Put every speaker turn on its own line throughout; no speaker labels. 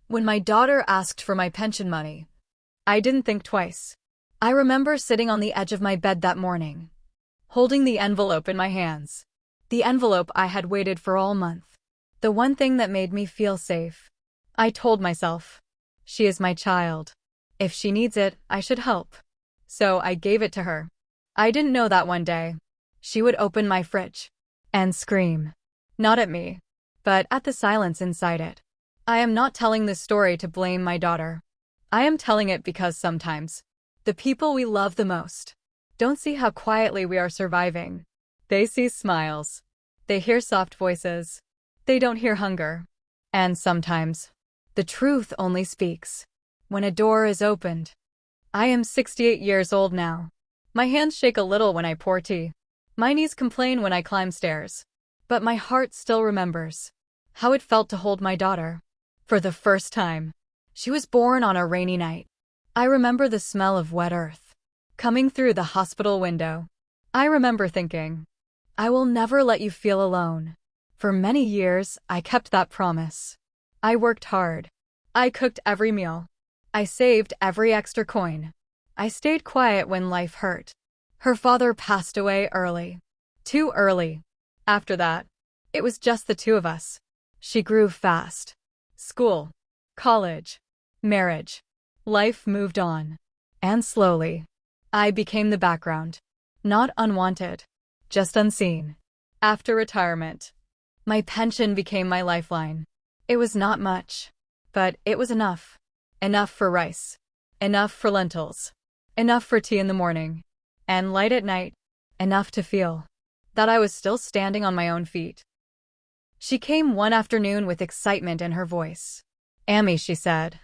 When my daughter asked for my pension money, I didn't think twice. I remember sitting on the edge of my bed that morning, holding the envelope in my hands. The envelope I had waited for all month. The one thing that made me feel safe. I told myself, she is my child. If she needs it, I should help. So I gave it to her. I didn't know that one day, she would open my fridge and scream. Not at me, but at the silence inside it. I am not telling this story to blame my daughter. I am telling it because sometimes, the people we love the most don't see how quietly we are surviving. They see smiles. They hear soft voices. They don't hear hunger. And sometimes, the truth only speaks when a door is opened. I am 68 years old now. My hands shake a little when I pour tea. My knees complain when I climb stairs. But my heart still remembers how it felt to hold my daughter. For the first time, she was born on a rainy night. I remember the smell of wet earth coming through the hospital window. I remember thinking, I will never let you feel alone. For many years, I kept that promise. I worked hard. I cooked every meal. I saved every extra coin. I stayed quiet when life hurt. Her father passed away early. Too early. After that, it was just the two of us. She grew fast. School, college, marriage. Life moved on. And slowly, I became the background. Not unwanted, just unseen. After retirement, my pension became my lifeline. It was not much, but it was enough. Enough for rice. Enough for lentils. Enough for tea in the morning. And light at night. Enough to feel that I was still standing on my own feet. She came one afternoon with excitement in her voice. Amy, she said,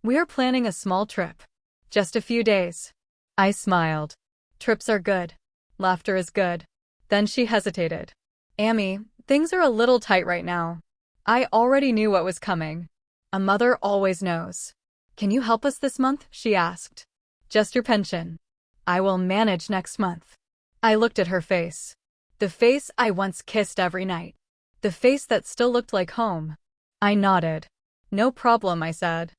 we are planning a small trip. Just a few days. I smiled. Trips are good. Laughter is good. Then she hesitated. Amy, things are a little tight right now. I already knew what was coming. A mother always knows. Can you help us this month? She asked. Just your pension. I will manage next month. I looked at her face. The face I once kissed every night. The face that still looked like home. I nodded. No problem, I said.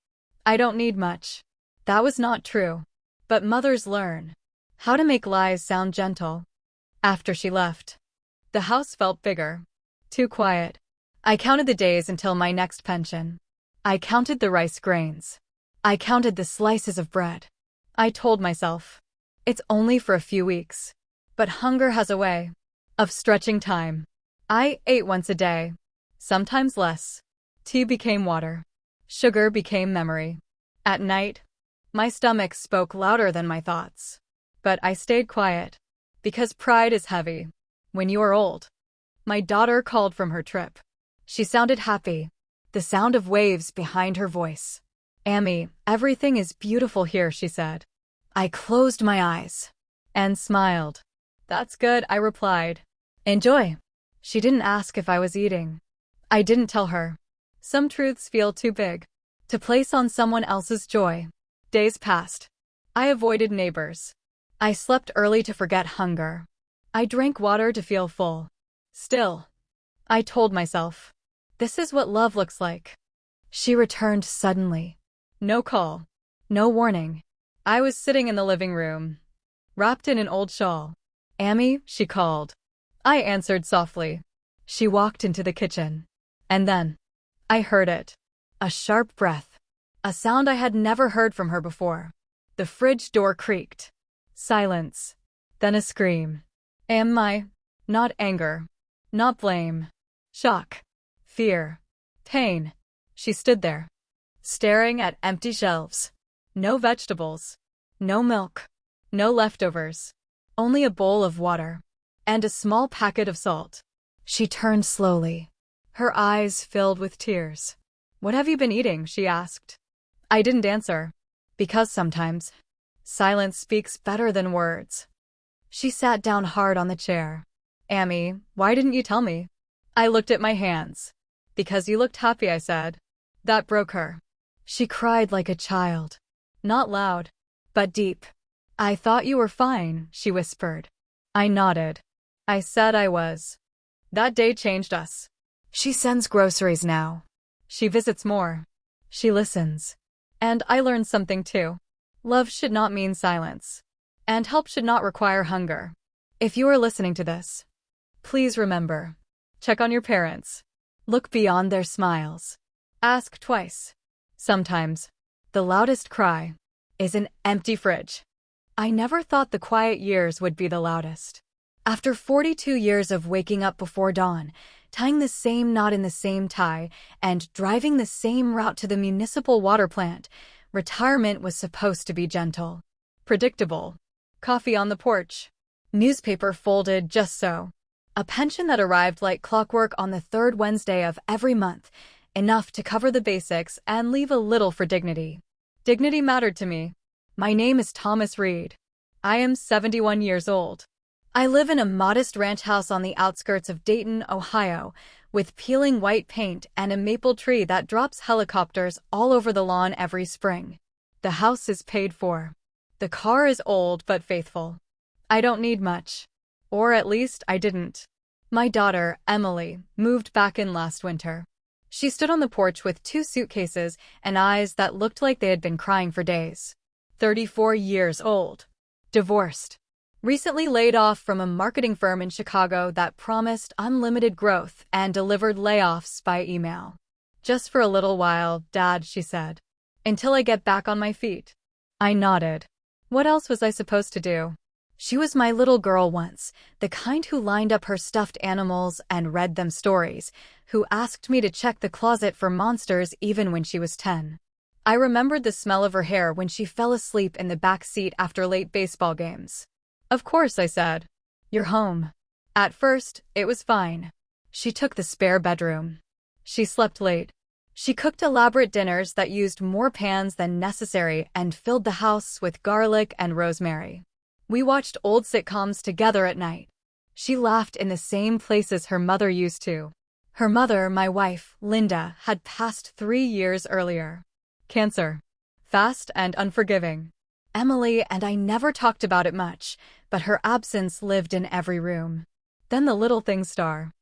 I don't need much. That was not true. But mothers learn how to make lies sound gentle. After she left, the house felt bigger. Too quiet. I counted the days until my next pension. I counted the rice grains. I counted the slices of bread. I told myself, it's only for a few weeks. But hunger has a way of stretching time. I ate once a day, sometimes less. Tea became water. Sugar became memory. At night, my stomach spoke louder than my thoughts. But I stayed quiet, because pride is heavy when you are old. My daughter called from her trip. She sounded happy, the sound of waves behind her voice. Amy, everything is beautiful here, she said. I closed my eyes and smiled. That's good, I replied. Enjoy. She didn't ask if I was eating. I didn't tell her. Some truths feel too big to place on someone else's joy. Days passed. I avoided neighbors. I slept early to forget hunger. I drank water to feel full. Still, I told myself, this is what love looks like. She returned suddenly. No call. No warning. I was sitting in the living room, wrapped in an old shawl. Amy, she called. I answered softly. She walked into the kitchen. And then, I heard it. A sharp breath. A sound I had never heard from her before. The fridge door creaked. Silence. Then a scream. Not anger. Not blame. Shock. Fear. Pain. She stood there, staring at empty shelves. No vegetables. No milk. No leftovers. Only a bowl of water. And a small packet of salt. She turned slowly. Her eyes filled with tears. What have you been eating? She asked. I didn't answer. Because sometimes, silence speaks better than words. She sat down hard on the chair. Amy, why didn't you tell me? I looked at my hands. Because you looked happy, I said. That broke her. She cried like a child. Not loud, but deep. I thought you were fine, she whispered. I nodded. I said I was. That day changed us. She sends groceries now. She visits more. She listens. And I learned something too. Love should not mean silence. And help should not require hunger. If you are listening to this, please remember. Check on your parents. Look beyond their smiles. Ask twice. Sometimes, the loudest cry is an empty fridge. I never thought the quiet years would be the loudest. After 42 years of waking up before dawn, tying the same knot in the same tie, and driving the same route to the municipal water plant, retirement was supposed to be gentle, predictable. Coffee on the porch. Newspaper folded just so. A pension that arrived like clockwork on the third Wednesday of every month, enough to cover the basics and leave a little for dignity. Dignity mattered to me. My name is Thomas Reed. I am 71 years old. I live in a modest ranch house on the outskirts of Dayton, Ohio, with peeling white paint and a maple tree that drops helicopters all over the lawn every spring. The house is paid for. The car is old but faithful. I don't need much. Or at least I didn't. My daughter, Emily, moved back in last winter. She stood on the porch with 2 suitcases and eyes that looked like they had been crying for days. 34 years old. Divorced. Recently laid off from a marketing firm in Chicago that promised unlimited growth and delivered layoffs by email. Just for a little while, Dad, she said. Until I get back on my feet. I nodded. What else was I supposed to do? She was my little girl once, the kind who lined up her stuffed animals and read them stories, who asked me to check the closet for monsters even when she was 10. I remembered the smell of her hair when she fell asleep in the back seat after late baseball games. Of course, I said. You're home. At first, it was fine. She took the spare bedroom. She slept late. She cooked elaborate dinners that used more pans than necessary and filled the house with garlic and rosemary. We watched old sitcoms together at night. She laughed in the same places her mother used to. Her mother, my wife, Linda, had passed 3 years earlier. Cancer. Fast and unforgiving. Emily and I never talked about it much, but her absence lived in every room. Then the little thing star.